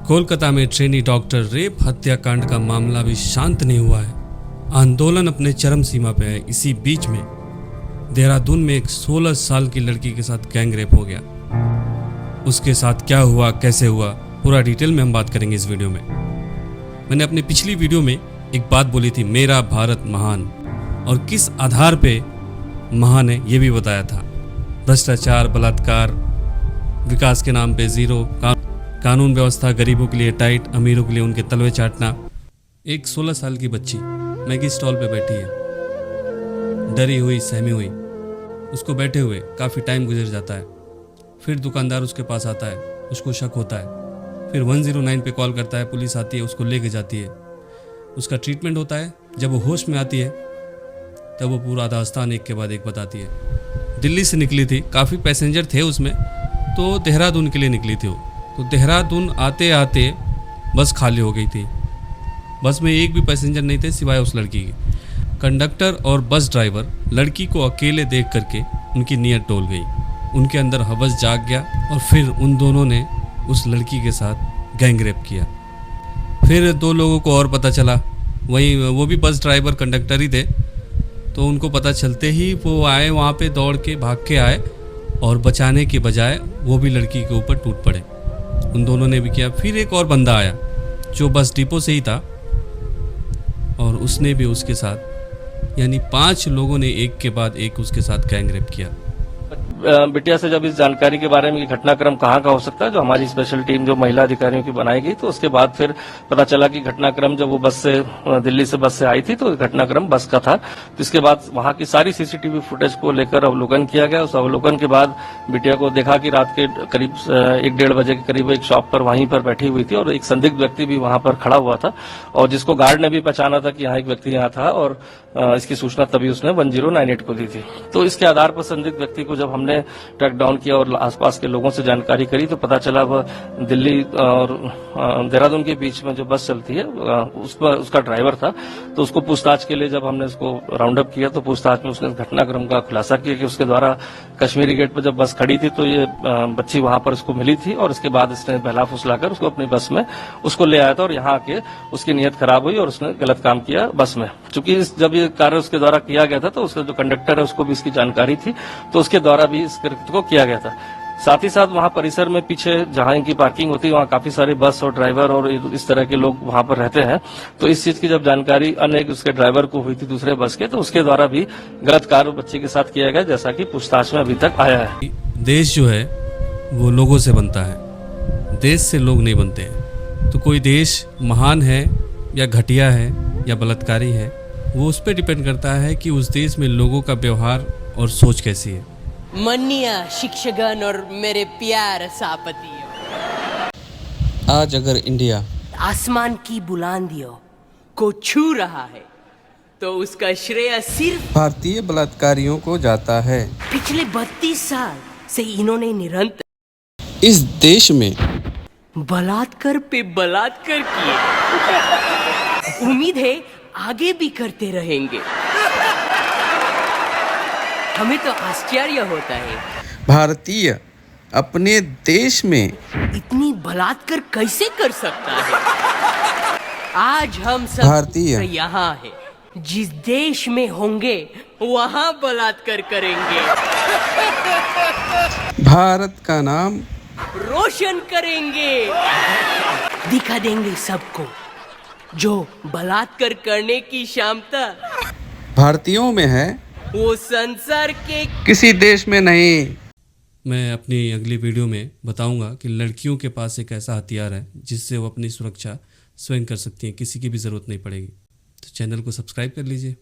कोलकाता में trainee doctor rape हत्याकांड का मामला भी शांत नहीं हुआ है। आंदोलन अपने चरम सीमा पे है। इसी बीच में देहरादून में एक 16 साल की लड़की के साथ गैंग रेप हो गया। उसके साथ क्या हुआ, कैसे हुआ, पूरा डिटेल में हम बात करेंगे इस वीडियो में। मैंने अपनी पिछली वीडियो में एक बात बोली थी, मेरा भारत महान, और किस आधार पे महान है ये भी बताया था। भ्रष्टाचार, बलात्कार, विकास के नाम पे जीरो, कानून व्यवस्था गरीबों के लिए टाइट, अमीरों के लिए उनके तलवे चाटना। एक 16 साल की बच्ची मैगी स्टॉल पे बैठी है, डरी हुई, सहमी हुई। उसको बैठे हुए काफ़ी टाइम गुजर जाता है। फिर दुकानदार उसके पास आता है, उसको शक होता है। फिर 109 पे कॉल करता है, पुलिस आती है, उसको लेके जाती है। उसका ट्रीटमेंट होता है। जब वो होश में आती है तब वो पूरा दास्तान एक के बाद एक बताती है। दिल्ली से निकली थी, काफ़ी पैसेंजर थे उसमें, तो देहरादून के लिए निकली थी वो। तो देहरादून आते आते बस खाली हो गई थी। बस में एक भी पैसेंजर नहीं थे सिवाय उस लड़की के। कंडक्टर और बस ड्राइवर लड़की को अकेले देख करके उनकी नीयत डोल गई। उनके अंदर हवस जाग गया और फिर उन दोनों ने उस लड़की के साथ गैंग रेप किया। फिर 2 लोगों को और पता चला, वही वो भी बस ड्राइवर कंडक्टर ही थे। तो उनको पता चलते ही वो आए, वहाँ पे दौड़ के भाग के आए और बचाने के बजाय वो भी लड़की के ऊपर टूट पड़े। उन दोनों ने भी किया। फिर एक और बंदा आया जो बस डिपो से ही था और उसने भी उसके साथ, यानी 5 लोगों ने एक के बाद एक उसके साथ गैंग रेप किया। बिटिया से जब इस जानकारी के बारे में घटनाक्रम कहाँ का हो सकता है, जो हमारी स्पेशल टीम जो महिला अधिकारियों की बनाई गई, तो उसके बाद फिर पता चला कि घटनाक्रम जब वो बस से दिल्ली से बस से आई थी तो घटनाक्रम बस का था। तो इसके बाद वहां की सारी सीसीटीवी फुटेज को लेकर अवलोकन किया गया। उस अवलोकन के बाद बिटिया को देखा कि रात के करीब 1-1:30 बजे के करीब एक शॉप पर वहीं पर बैठी हुई थी और एक संदिग्ध व्यक्ति भी वहां पर खड़ा हुआ था, और जिसको गार्ड ने भी पहचाना था कि यहाँ एक व्यक्ति यहाँ था, और इसकी सूचना तभी उसने 1098 को दी थी। तो इसके आधार पर संदिग्ध व्यक्ति को जब हमने ट्रैक डाउन किया और आसपास के लोगों से जानकारी करी तो पता चला वह दिल्ली और देहरादून के बीच में जो बस चलती है उसका ड्राइवर था। तो उसको पूछताछ के लिए जब हमने उसको राउंड अप किया तो पूछताछ में उसने घटनाक्रम का खुलासा किया कि उसके द्वारा कश्मीरी गेट पर जब बस खड़ी थी तो ये बच्ची वहां पर उसको मिली थी, और इसके बाद इसने बहला फुसलाकर उसको अपनी बस में उसको ले आया था, और यहाँ आके उसकी नीयत खराब हुई और उसने गलत काम किया बस में। चूंकि जब ये कार्य उसके द्वारा किया गया था तो उसका जो कंडक्टर है उसको भी इसकी जानकारी थी, तो उसके द्वारा भी इस कृत्य को किया गया था। साथ ही साथ वहां परिसर में पीछे जहां इनकी पार्किंग होती है वहां काफी सारे बस और ड्राइवर और इस तरह के लोग वहां पर रहते हैं। तो इस चीज की जब जानकारी अन्य उसके ड्राइवर को हुई थी दूसरे बस के, तो उसके द्वारा भी गलत कार्य बच्चे के साथ किया गया, जैसा कि पूछताछ में अभी तक आया है। देश जो है वो लोगों से बनता है, देश से लोग नहीं बनते हैं। तो कोई देश महान है या घटिया है या बलात्कारी है, वो उस पर डिपेंड करता है कि उस देश में लोगों का व्यवहार और सोच कैसी है। मन्निया शिक्षगण और मेरे प्यार सापतियों, आज अगर इंडिया आसमान की बुलंदियों को छू रहा है तो उसका श्रेय सिर्फ भारतीय बलात्कारियों को जाता है। पिछले 32 साल से इन्होंने निरंतर इस देश में बलात्कार पे बलात्कार किए। उम्मीद है आगे भी करते रहेंगे। हमें तो आश्चर्य होता है, भारतीय अपने देश में इतनी बलात्कार कैसे कर सकता है। आज हम सब भारतीय यहाँ है, जिस देश में होंगे वहाँ बलात्कार करेंगे, भारत का नाम रोशन करेंगे, दिखा देंगे सबको जो बलात्कार करने की क्षमता भारतीयों में है, वो संसार के किसी देश में नहीं। मैं अपनी अगली वीडियो में बताऊंगा कि लड़कियों के पास एक ऐसा हथियार है जिससे वो अपनी सुरक्षा स्वयं कर सकती हैं, किसी की भी ज़रूरत नहीं पड़ेगी। तो चैनल को सब्सक्राइब कर लीजिए।